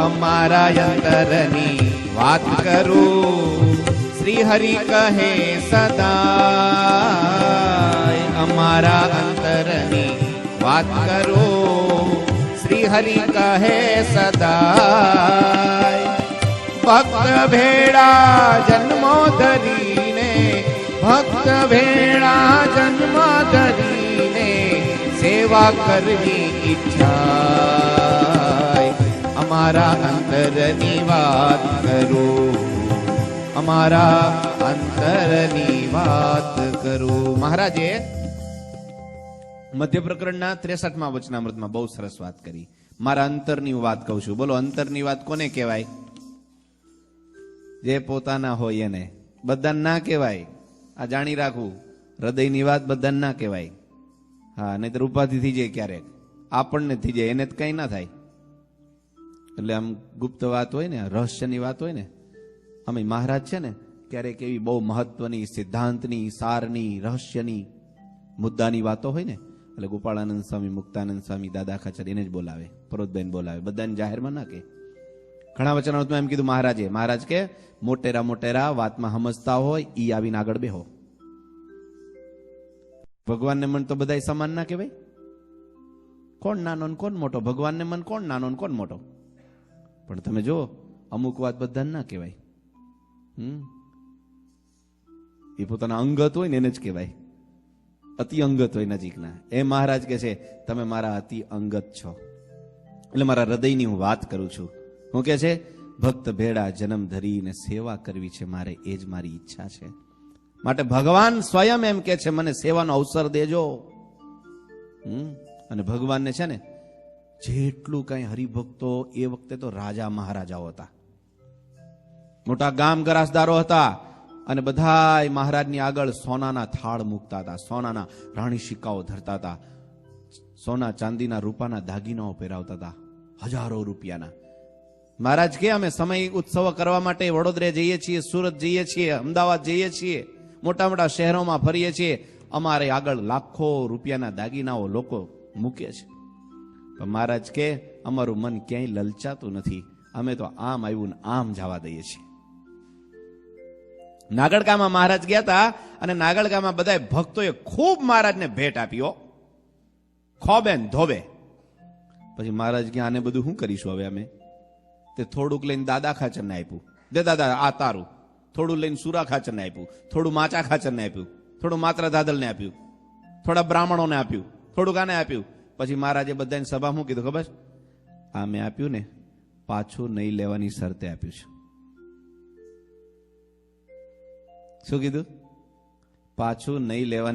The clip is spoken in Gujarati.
અમારા અંતરની વાત કરું, શ્રી હરિ કહે સદાય. અમારા અંતરની વાત કરું, શ્રી હરિ કહે સદાય. ભક્ત ભેળા જન્મો ધરીને, ભક્ત ભેળા જન્મ ધરીને સેવા કરવી ઈચ્છા. અમારા અંતરની વાત કરું, અમારા અંતરની વાત કરું. મહારાજે મધ્ય પ્રકરણના 63મા વચનામૃતમાં બહુ સરસ વાત કરી. મારા અંતરની વાત કહું છું. બોલો, અંતરની વાત કોને કહેવાય? જે પોતાના હોય એને. બધાને ના કહેવાય. આ જાણી રાખવું, હૃદયની વાત બધાને ના કહેવાય. હા, નહીં તો ઉપાધિ થઈ જાય, ક્યારેક આપણને થઈ જાય, એને કઈ ના થાય. એટલે આમ ગુપ્ત વાત હોય ને, રહસ્યની વાત હોય ને, અમે મહારાજ છે ને ક્યારેક એવી બહુ મહત્વની સિદ્ધાંતની, સારની, રહસ્યની, મુદ્દાની વાતો હોય ને, એટલે ગોપાળાનંદ સ્વામી, મુક્તાનંદ સ્વામી, દાદા ખાચર એને જ બોલાવે, પરોતબેન બોલાવે, બધાને જાહેરમાં ના કે. ઘણા વચનામૃતમાં એમ કીધું મહારાજે, મહારાજ કે મોટેરા મોટેરા વાતમાં સમજતા હોય ઈ આવીને આગળ બેહો. ભગવાનને મન તો બધા સમાન ના કહેવાય. કોણ નાનો ને કોણ મોટો? ભગવાનને મન કોણ નાનો ને કોણ મોટો? પણ તમે જો અમુક વાત બધાને ના કહેવાય. એ પોતાના અંગત હોય ને એને જ કહેવાય. અતિ અંગત હોય નજીકના. એ મહારાજ કે છે તમે મારા અતિ અંગત છો. એટલે મારા હૃદયની હું વાત કરું છું. હું કે છે ભક્ત ભેળા જન્મ ધરીને સેવા કરવી છે મારે, એ જ મારી ઈચ્છા છે. માટે ભગવાન સ્વયં એમ કે છે મને સેવાનો અવસર દેજો. અને ભગવાનને છે ને જેટલું કઈ હરિભક્તો એ વખતે તો રાજા મહારાજાઓ હતા, મોટા ગામ ગરાસદારો હતા, અને બધા મહારાજની આગળ સોનાના થાળ મૂકતા હતા, સોનાના રાણી સિક્કાઓ ધરતા હતા, સોના ચાંદીના રૂપાના દાગીનાઓ પહેરાવતા હતા, હજારો રૂપિયાના. મહારાજ કે અમે સમય ઉત્સવ કરવા માટે વડોદરા જઈએ છીએ, સુરત જઈએ છીએ, અમદાવાદ જઈએ છીએ, મોટા મોટા શહેરોમાં ફરીએ છીએ, અમારે આગળ લાખો રૂપિયાના દાગીનાઓ લોકો મૂકે છે. પણ મહારાજ કે અમારું મન ક્યાંય લલચાતું નથી, અમે તો આમ આવ્યું ને આમ જવા દઈએ છીએ. નાગડકામાં મહારાજ ગયા હતા, અને નાગડકામાં બધા ભક્તોએ ખૂબ મહારાજને ભેટ આપી, ખોબે ધોબે. પછી મહારાજ કે આને બધું શું કરીશું હવે અમે? તે થોડુંક લઈને દાદા ખાચરને આપ્યું, દે દાદા આ તારું. થોડું લઈને સુરા ખાચરને આપ્યું, થોડું માચા ખાચરને આપ્યું, થોડું માત્રા દાદલને આપ્યું, થોડા બ્રાહ્મણોને આપ્યું, થોડુંક આને આપ્યું. પછી મહારાજે બધાની સભા શું કીધું ખબર? આ મેં આપ્યું ને પાછું નહીં લેવાની શરતે આપ્યું છે. શું કીધું? પાછું નહીં લેવાની